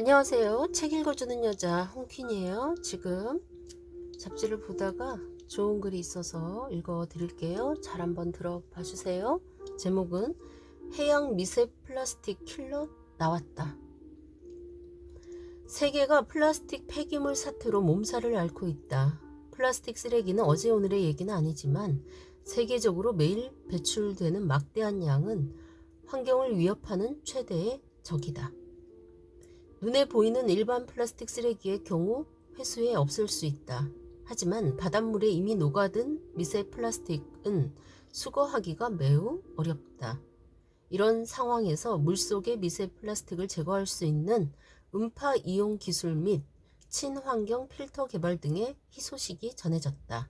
안녕하세요. 책 읽어주는 여자 홍퀸이에요. 지금 잡지를 보다가 좋은 글이 있어서 읽어 드릴게요. 잘 한번 들어봐 주세요. 제목은 해양 미세 플라스틱 킬러 나왔다. 세계가 플라스틱 폐기물 사태로 몸살을 앓고 있다. 플라스틱 쓰레기는 어제 오늘의 얘기는 아니지만 세계적으로 매일 배출되는 막대한 양은 환경을 위협하는 최대의 적이다. 눈에 보이는 일반 플라스틱 쓰레기의 경우 회수에 없을 수 있다. 하지만 바닷물에 이미 녹아든 미세 플라스틱은 수거하기가 매우 어렵다. 이런 상황에서 물속의 미세 플라스틱을 제거할 수 있는 음파 이용 기술 및 친환경 필터 개발 등의 희소식이 전해졌다.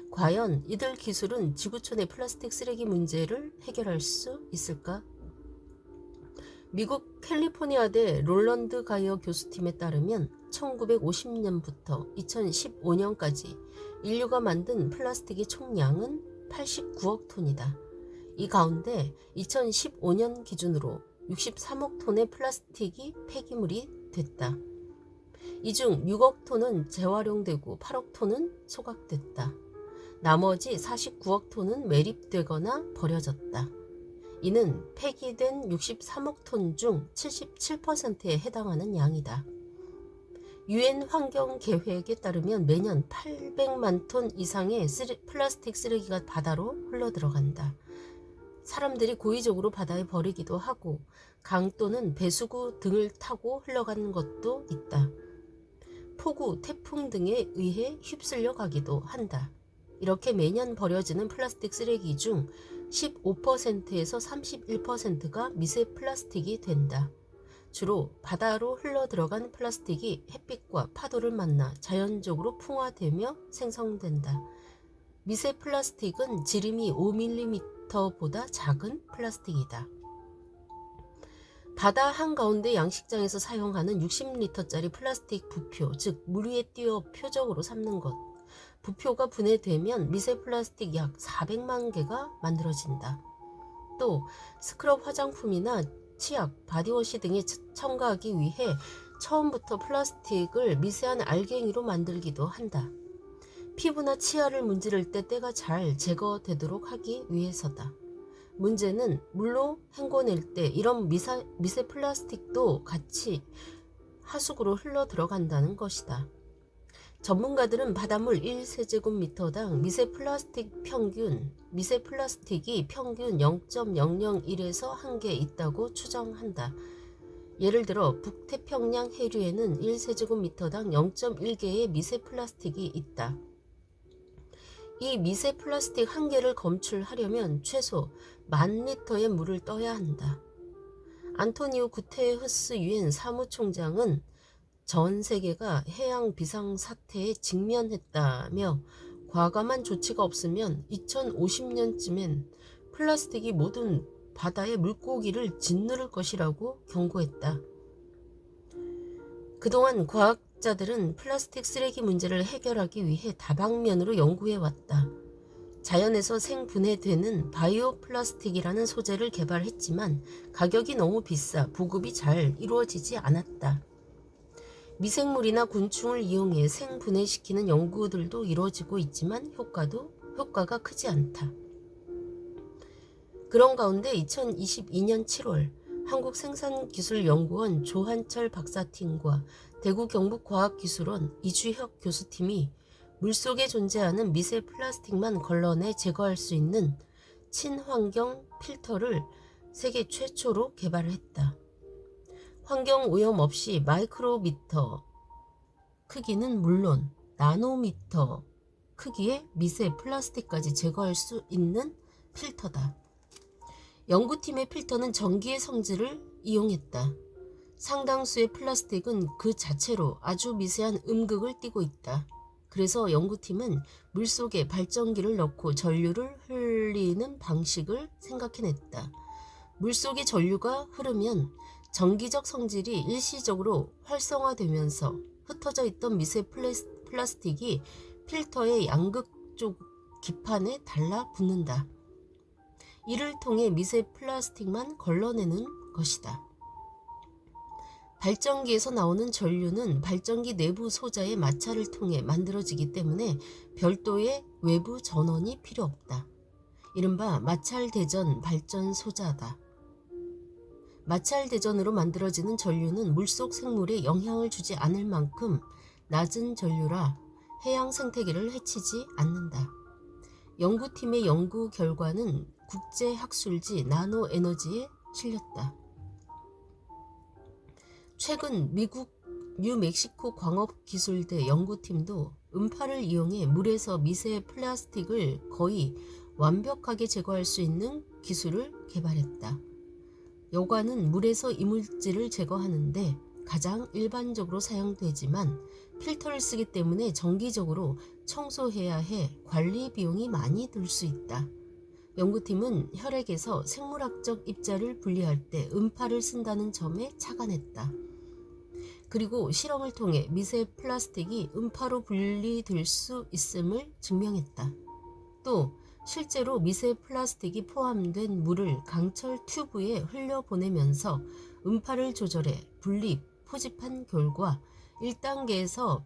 과연 이들 기술은 지구촌의 플라스틱 쓰레기 문제를 해결할 수 있을까? 미국 캘리포니아대 롤런드 가이어 교수팀에 따르면 1950년부터 2015년까지 인류가 만든 플라스틱의 총량은 89억 톤이다. 이 가운데 2015년 기준으로 63억 톤의 플라스틱이 폐기물이 됐다. 이 중 6억 톤은 재활용되고 8억 톤은 소각됐다. 나머지 49억 톤은 매립되거나 버려졌다. 이는 폐기된 63억 톤 중 77%에 해당하는 양이다. 유엔 환경계획에 따르면 매년 800만 톤 이상의 플라스틱 쓰레기가 바다로 흘러들어간다. 사람들이 고의적으로 바다에 버리기도 하고 강 또는 배수구 등을 타고 흘러가는 것도 있다. 폭우, 태풍 등에 의해 휩쓸려 가기도 한다. 이렇게 매년 버려지는 플라스틱 쓰레기 중 15%에서 31%가 미세 플라스틱이 된다. 주로 바다로 흘러들어간 플라스틱이 햇빛과 파도를 만나 자연적으로 풍화되며 생성된다. 미세 플라스틱은 지름이 5mm보다 작은 플라스틱이다. 바다 한가운데 양식장에서 사용하는 60리터짜리 플라스틱 부표, 즉 물 위에 띄어 표적으로 삼는 것. 부표가 분해되면 미세 플라스틱 약 400만 개가 만들어진다. 또 스크럽 화장품이나 치약, 바디워시 등에 첨가하기 위해 처음부터 플라스틱을 미세한 알갱이로 만들기도 한다. 피부나 치아를 문지를 때 때가 잘 제거되도록 하기 위해서다. 문제는 물로 헹궈낼 때 이런 미세 플라스틱도 같이 하수구로 흘러 들어간다는 것이다. 전문가들은 바닷물 1세제곱미터당 미세 플라스틱이 평균 0.001에서 1개 있다고 추정한다. 예를 들어 북태평양 해류에는 1세제곱미터당 0.1개의 미세 플라스틱이 있다. 이 미세 플라스틱 1개를 검출하려면 최소 10,000리터의 물을 떠야 한다. 안토니오 구테흐스 유엔 사무총장은 전 세계가 해양 비상사태에 직면했다며 과감한 조치가 없으면 2050년쯤엔 플라스틱이 모든 바다의 물고기를 짓누를 것이라고 경고했다. 그동안 과학자들은 플라스틱 쓰레기 문제를 해결하기 위해 다방면으로 연구해왔다. 자연에서 생분해되는 바이오 플라스틱이라는 소재를 개발했지만 가격이 너무 비싸 보급이 잘 이루어지지 않았다. 미생물이나 곤충을 이용해 생분해시키는 연구들도 이루어지고 있지만 효과가 크지 않다. 그런 가운데 2022년 7월 한국생산기술연구원 조한철 박사팀과 대구 경북과학기술원 이주혁 교수팀이 물속에 존재하는 미세 플라스틱만 걸러내 제거할 수 있는 친환경 필터를 세계 최초로 개발했다. 환경오염 없이 마이크로미터 크기는 물론 나노미터 크기의 미세 플라스틱까지 제거할 수 있는 필터다. 연구팀의 필터는 전기의 성질을 이용했다. 상당수의 플라스틱은 그 자체로 아주 미세한 음극을 띠고 있다. 그래서 연구팀은 물속에 발전기를 넣고 전류를 흘리는 방식을 생각해냈다. 물속에 전류가 흐르면 전기적 성질이 일시적으로 활성화되면서 흩어져 있던 미세 플라스틱이 필터의 양극 쪽 기판에 달라붙는다. 이를 통해 미세 플라스틱만 걸러내는 것이다. 발전기에서 나오는 전류는 발전기 내부 소자의 마찰을 통해 만들어지기 때문에 별도의 외부 전원이 필요 없다. 이른바 마찰대전 발전 소자다. 마찰대전으로 만들어지는 전류는 물속 생물에 영향을 주지 않을 만큼 낮은 전류라 해양 생태계를 해치지 않는다. 연구팀의 연구 결과는 국제학술지 나노에너지에 실렸다. 최근 미국 뉴멕시코 광업기술대 연구팀도 음파를 이용해 물에서 미세 플라스틱을 거의 완벽하게 제거할 수 있는 기술을 개발했다. 여과는 물에서 이물질을 제거하는데 가장 일반적으로 사용되지만 필터를 쓰기 때문에 정기적으로 청소해야 해 관리 비용이 많이 들 수 있다. 연구팀은 혈액에서 생물학적 입자를 분리할 때 음파를 쓴다는 점에 착안했다. 그리고 실험을 통해 미세 플라스틱이 음파로 분리될 수 있음을 증명했다. 또 실제로 미세 플라스틱이 포함된 물을 강철 튜브에 흘려보내면서 음파를 조절해 분리, 포집한 결과 1단계에서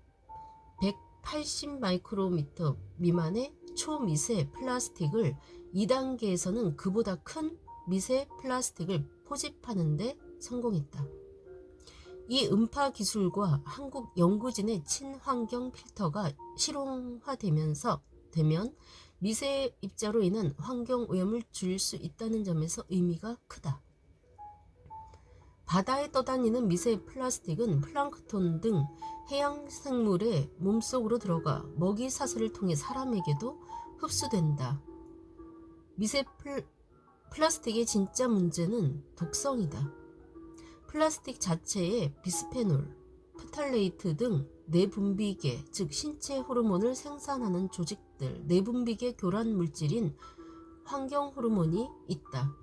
180 마이크로미터 미만의 초미세 플라스틱을 2단계에서는 그보다 큰 미세 플라스틱을 포집하는 데 성공했다. 이 음파 기술과 한국 연구진의 친환경 필터가 실용화되면 미세 입자로 인한 환경 오염을 줄일 수 있다는 점에서 의미가 크다. 바다에 떠다니는 미세 플라스틱은 플랑크톤 등 해양 생물의 몸속으로 들어가 먹이 사슬을 통해 사람에게도 흡수된다. 미세 플라스틱의 진짜 문제는 독성이다. 플라스틱 자체에 비스페놀, 프탈레이트 등 내분비계, 즉 신체 호르몬을 생산하는 조직들, 내분비계 교란 물질인 환경 호르몬이 있다.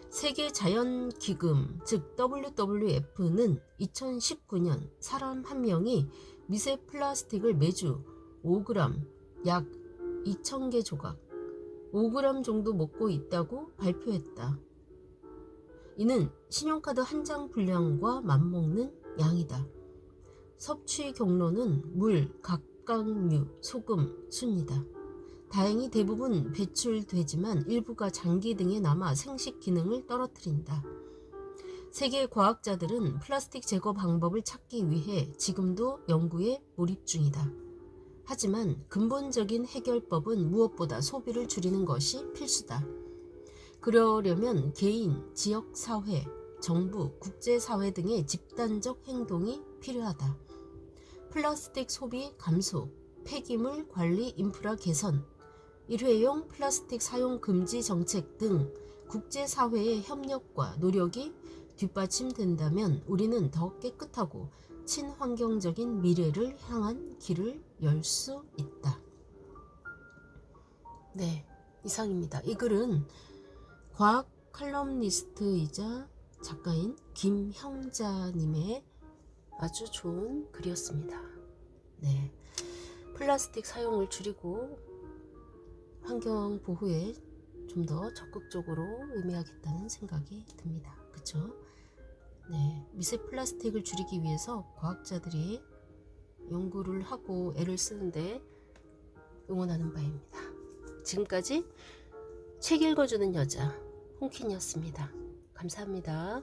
세계자연기금, 즉 WWF는 2019년 사람 한 명이 미세 플라스틱을 매주 5g, 약 2,000개 조각, 5g 정도 먹고 있다고 발표했다. 이는 신용카드 한 장 분량과 맞먹는 양이다. 섭취 경로는 물, 각각류, 소금 순이다. 다행히 대부분 배출되지만 일부가 장기 등에 남아 생식 기능을 떨어뜨린다. 세계 과학자들은 플라스틱 제거 방법을 찾기 위해 지금도 연구에 몰입 중이다. 하지만 근본적인 해결법은 무엇보다 소비를 줄이는 것이 필수다. 그러려면 개인, 지역사회, 정부, 국제사회 등의 집단적 행동이 필요하다. 플라스틱 소비 감소, 폐기물 관리 인프라 개선, 일회용 플라스틱 사용 금지 정책 등 국제사회의 협력과 노력이 뒷받침된다면 우리는 더 깨끗하고 친환경적인 미래를 향한 길을 열 수 있다. 네, 이상입니다. 이 글은 과학 칼럼니스트이자 작가인 김형자님의 아주 좋은 글이었습니다. 네, 플라스틱 사용을 줄이고 환경 보호에 좀 더 적극적으로 임해야겠다는 생각이 듭니다. 그쵸? 네, 미세 플라스틱을 줄이기 위해서 과학자들이 연구를 하고 애를 쓰는데 응원하는 바입니다. 지금까지 책 읽어주는 여자 홍킨이었습니다. 감사합니다.